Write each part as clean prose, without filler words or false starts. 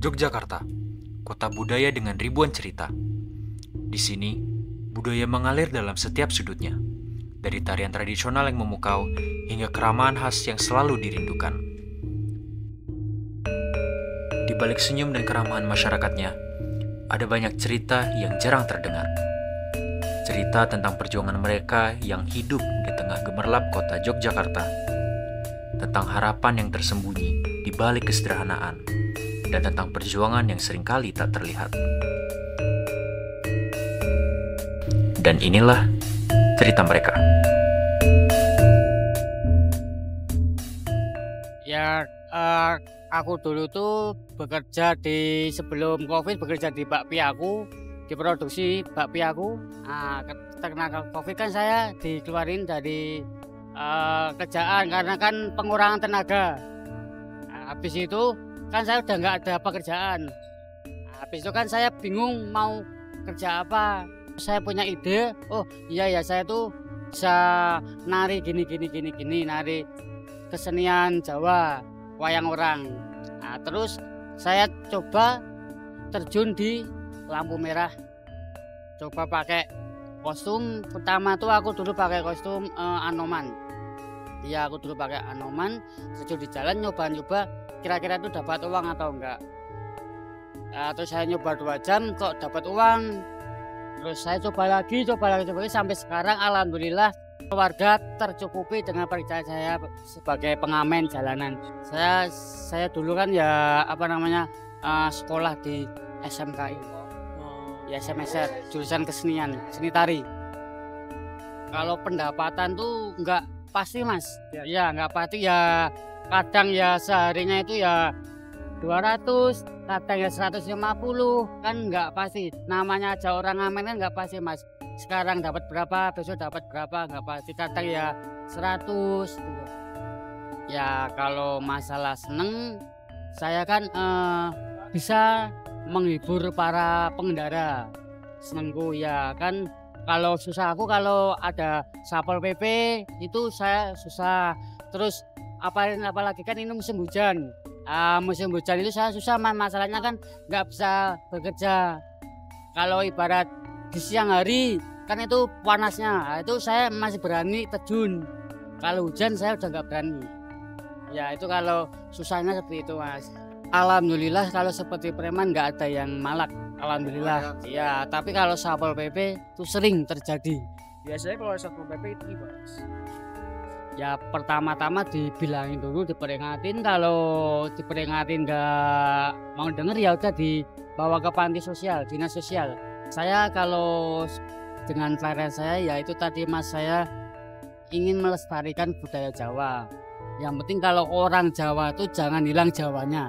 Yogyakarta, kota budaya dengan ribuan cerita. Di sini, budaya mengalir dalam setiap sudutnya, dari tarian tradisional yang memukau hingga keramahan khas yang selalu dirindukan. Di balik senyum dan keramahan masyarakatnya, ada banyak cerita yang jarang terdengar. Cerita tentang perjuangan mereka yang hidup di tengah gemerlap kota Yogyakarta, tentang harapan yang tersembunyi di balik kesederhanaan, dan tentang perjuangan yang seringkali tak terlihat. Dan inilah cerita mereka. Ya, aku dulu tuh bekerja sebelum COVID bekerja di bakpiaku, di produksi bakpiaku. Karena COVID kan saya dikeluarin dari kerjaan karena kan pengurangan tenaga. Habis itu kan saya udah nggak ada pekerjaan. Habis itu kan saya bingung mau kerja apa. Saya punya ide, oh iya ya saya tuh bisa nari gini, nari kesenian Jawa, wayang orang. Terus saya coba terjun di lampu merah. Coba pakai kostum, pertama tuh aku dulu pakai kostum Anoman. Iya, aku dulu pakai Anoman, terjun di jalan nyoba kira-kira itu dapat uang atau enggak. Terus saya nyoba 2 jam kok dapat uang. Terus saya coba lagi sampai sekarang alhamdulillah keluarga tercukupi dengan pekerjaan saya sebagai pengamen jalanan. Saya dulu kan ya sekolah di SMKI. Ya SMSR, jurusan kesenian, seni tari. Kalau pendapatan tuh enggak pasti, Mas. Ya enggak pasti ya. Kadang ya seharinya itu ya 200, kadang ya 150, kan nggak pasti. Namanya aja orang ngamen kan nggak pasti, Mas. Sekarang dapat berapa, besok dapat berapa, nggak pasti. Kadang ya 100 gitu. Ya kalau masalah seneng, saya kan bisa menghibur para pengendara. Senengku ya kan, kalau susah aku kalau ada Satpol PP itu saya susah. Terus apalagi kan ini musim hujan. Musim hujan itu saya susah, masalahnya kan nggak bisa bekerja. Kalau ibarat di siang hari kan itu panasnya, itu saya masih berani terjun. Kalau hujan saya udah nggak berani. Ya itu kalau susahnya seperti itu, Mas. Alhamdulillah kalau seperti preman nggak ada yang malak. Alhamdulillah. Ya tapi kalau Satpol PP itu sering terjadi. Biasanya kalau Satpol PP itu gimana? Ya pertama-tama dibilangin dulu, diperingatin. Kalau diperingatin nggak mau denger ya udah dibawa ke panti sosial, dinas sosial. Saya kalau dengan cara saya ya itu tadi, Mas, saya ingin melestarikan budaya Jawa. Yang penting kalau orang Jawa tuh jangan hilang Jawanya.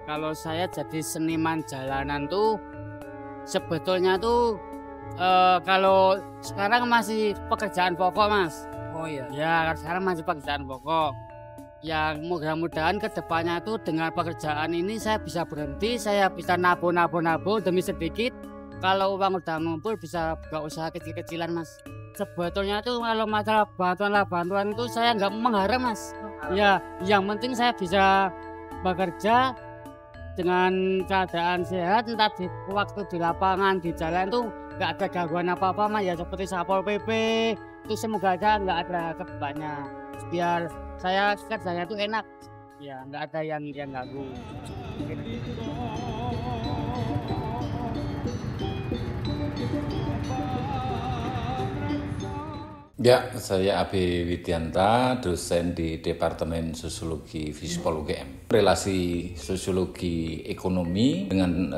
Kalau saya jadi seniman jalanan tuh sebetulnya tuh kalau sekarang masih pekerjaan pokok, Mas. Oh iya. Ya sekarang masih pekerjaan pokok. Yang mudah-mudahan kedepannya itu dengan pekerjaan ini saya bisa berhenti, saya bisa nabung demi sedikit. Kalau uang udah ngumpul bisa buka usaha kecil-kecilan, Mas. Sebetulnya tuh kalau masalah bantuan itu saya nggak mengharap, Mas. Ya yang penting saya bisa bekerja dengan keadaan sehat, entah di waktu di lapangan, di jalan tuh nggak ada gangguan apa-apa, Mas. Ya seperti Satpol PP itu semoga aja nggak ada kebanyakan, biar saya kerjanya tuh enak, ya nggak ada yang ganggu. Ya, saya Abi Widianta, dosen di Departemen Sosiologi Fisispol UGM. Relasi sosiologi ekonomi dengan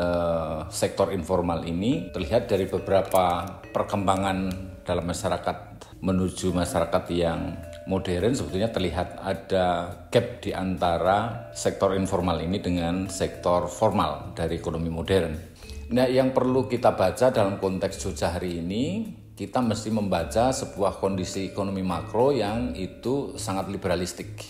sektor informal ini terlihat dari beberapa perkembangan dalam masyarakat menuju masyarakat yang modern. Sebetulnya terlihat ada gap di antara sektor informal ini dengan sektor formal dari ekonomi modern. Nah, yang perlu kita baca dalam konteks Jogja hari ini, kita mesti membaca sebuah kondisi ekonomi makro yang itu sangat liberalistik.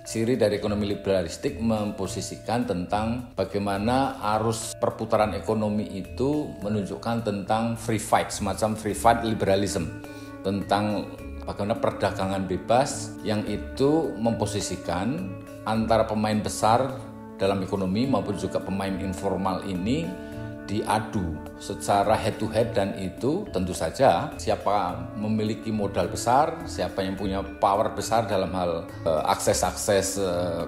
Ciri dari ekonomi liberalistik memposisikan tentang bagaimana arus perputaran ekonomi itu menunjukkan tentang free fight, semacam free fight liberalism, tentang bagaimana perdagangan bebas yang itu memposisikan antara pemain besar dalam ekonomi maupun juga pemain informal ini diadu secara head to head, dan itu tentu saja siapa memiliki modal besar, siapa yang punya power besar dalam hal akses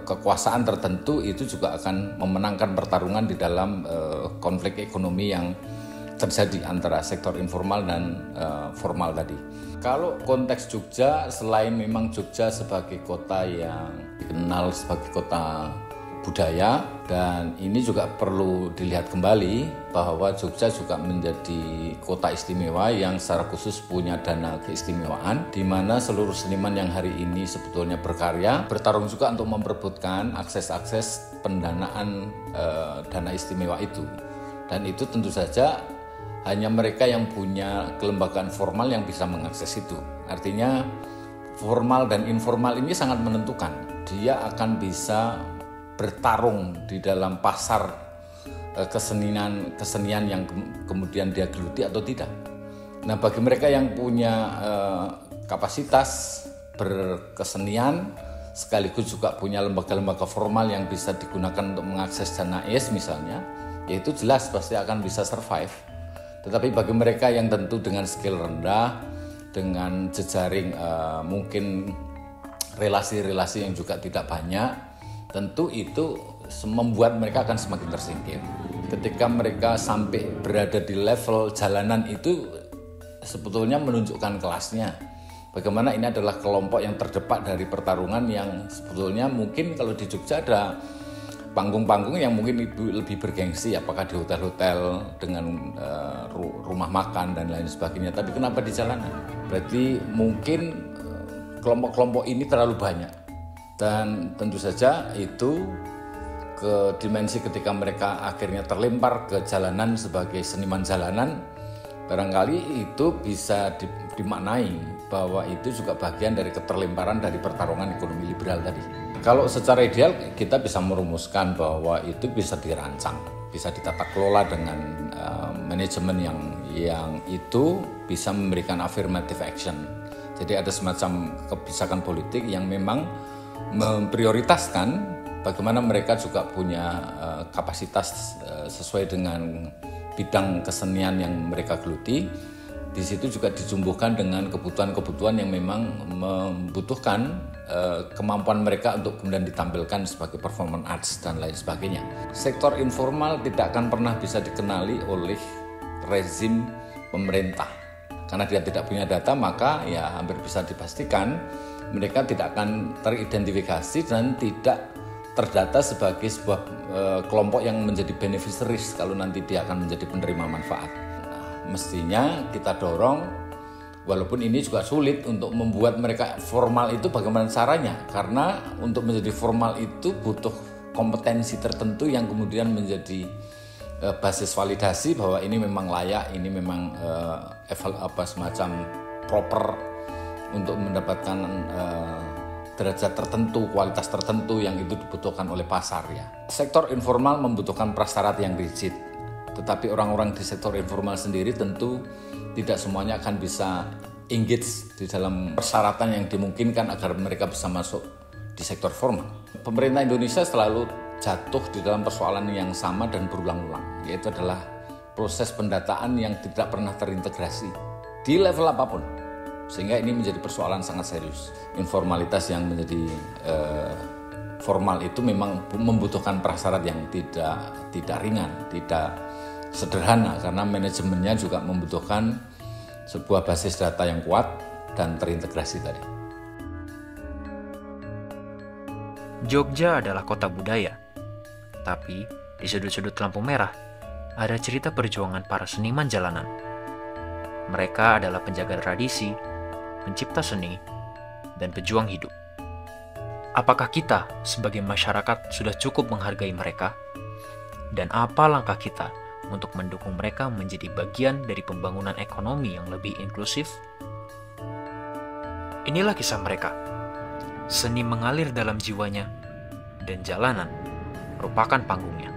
kekuasaan tertentu itu juga akan memenangkan pertarungan di dalam konflik ekonomi yang terjadi antara sektor informal dan formal tadi. Kalau konteks Jogja, selain memang Jogja sebagai kota yang dikenal sebagai kota budaya, dan ini juga perlu dilihat kembali bahwa Jogja juga menjadi kota istimewa yang secara khusus punya dana keistimewaan, di mana seluruh seniman yang hari ini sebetulnya berkarya bertarung juga untuk memperebutkan akses pendanaan dana istimewa itu, dan itu tentu saja hanya mereka yang punya kelembagaan formal yang bisa mengakses itu. Artinya formal dan informal ini sangat menentukan. Dia akan bisa bertarung di dalam pasar kesenian yang kemudian dia geluti atau tidak. Nah, bagi mereka yang punya kapasitas berkesenian sekaligus juga punya lembaga-lembaga formal yang bisa digunakan untuk mengakses dana AIS misalnya, yaitu jelas pasti akan bisa survive. Tetapi bagi mereka yang tentu dengan skill rendah, dengan jejaring mungkin relasi-relasi yang juga tidak banyak, tentu itu membuat mereka akan semakin tersingkir. Ketika mereka sampai berada di level jalanan itu sebetulnya menunjukkan kelasnya. Bagaimana ini adalah kelompok yang terdepan dari pertarungan yang sebetulnya mungkin kalau di Jogja ada panggung-panggung yang mungkin lebih bergengsi, apakah di hotel-hotel dengan rumah makan dan lain sebagainya. Tapi kenapa di jalanan? Berarti mungkin kelompok-kelompok ini terlalu banyak. Dan tentu saja itu ke dimensi ketika mereka akhirnya terlempar ke jalanan sebagai seniman jalanan, barangkali itu bisa dimaknai bahwa itu juga bagian dari keterlemparan dari pertarungan ekonomi liberal tadi. Kalau secara ideal kita bisa merumuskan bahwa itu bisa dirancang, bisa ditata kelola dengan manajemen yang itu bisa memberikan affirmative action. Jadi ada semacam kebijakan politik yang memang memprioritaskan bagaimana mereka juga punya kapasitas sesuai dengan bidang kesenian yang mereka geluti. Di situ juga dijumbuhkan dengan kebutuhan-kebutuhan yang memang membutuhkan kemampuan mereka untuk kemudian ditampilkan sebagai performance arts dan lain sebagainya. Sektor informal tidak akan pernah bisa dikenali oleh rezim pemerintah. Karena dia tidak punya data, maka ya hampir bisa dipastikan mereka tidak akan teridentifikasi dan tidak terdata sebagai sebuah kelompok yang menjadi beneficiaries kalau nanti dia akan menjadi penerima manfaat. Nah, mestinya kita dorong, walaupun ini juga sulit untuk membuat mereka formal itu bagaimana caranya, karena untuk menjadi formal itu butuh kompetensi tertentu yang kemudian menjadi basis validasi bahwa ini memang layak, ini memang semacam proper untuk mendapatkan derajat tertentu, kualitas tertentu yang itu dibutuhkan oleh pasar ya. Sektor informal membutuhkan prasyarat yang rigid, tetapi orang-orang di sektor informal sendiri tentu tidak semuanya akan bisa engage di dalam persyaratan yang dimungkinkan agar mereka bisa masuk di sektor formal. Pemerintah Indonesia selalu jatuh di dalam persoalan yang sama dan berulang-ulang, yaitu adalah proses pendataan yang tidak pernah terintegrasi di level apapun. Sehingga ini menjadi persoalan sangat serius. Informalitas yang menjadi formal itu memang membutuhkan prasyarat yang tidak ringan, tidak sederhana, karena manajemennya juga membutuhkan sebuah basis data yang kuat dan terintegrasi tadi. Jogja adalah kota budaya, tapi di sudut-sudut lampu merah ada cerita perjuangan para seniman jalanan. Mereka adalah penjaga tradisi, pencipta seni, dan pejuang hidup. Apakah kita sebagai masyarakat sudah cukup menghargai mereka? Dan apa langkah kita untuk mendukung mereka menjadi bagian dari pembangunan ekonomi yang lebih inklusif? Inilah kisah mereka. Seni mengalir dalam jiwanya, dan jalanan merupakan panggungnya.